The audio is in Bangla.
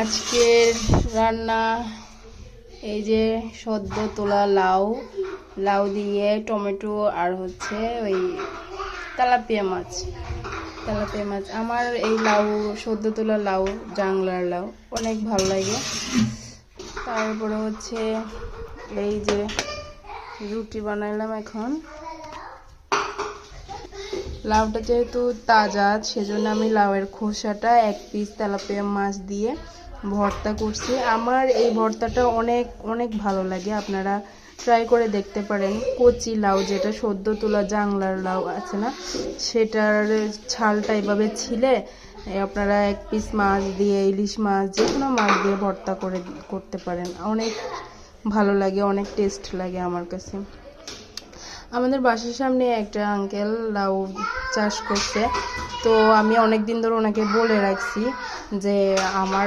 আজকের রান্না এই যে সদ্য তোলা লাউ দিয়ে টমেটো আর হচ্ছে ওই তেলাপিয়া মাছ। আমার এই লাউ সদ্য তোলা লাউ, জাংলার লাউ অনেক ভালো লাগে। তারপরে হচ্ছে এই যে রুটি বানাইলাম। এখন লাউটা যেহেতু তাজা, সেজন্য আমি লাউয়ের খোসাটা এক পিস তেলাপিয়া মাছ দিয়ে ভর্তা করছি। আমার এই ভর্তাটা অনেক অনেক ভালো লাগে, আপনারা ট্রাই করে দেখতে পারেন। কচি লাউ, যেটা সদ্য তোলা জাংলার লাউ আছে না, সেটার ছালটা এভাবে ছিলে আপনারা এক পিস মাছ দিয়ে, ইলিশ মাছ, যে কোনো মাছ দিয়ে ভর্তা করতে পারেন। অনেক ভালো লাগে, অনেক টেস্ট লাগে আমার কাছে। আমাদের বাসার সামনে একটা আঙ্কেল লাউ চাষ করছে, তো আমি অনেক দিন ধরে ওনাকে বলে রাখছি যে আমার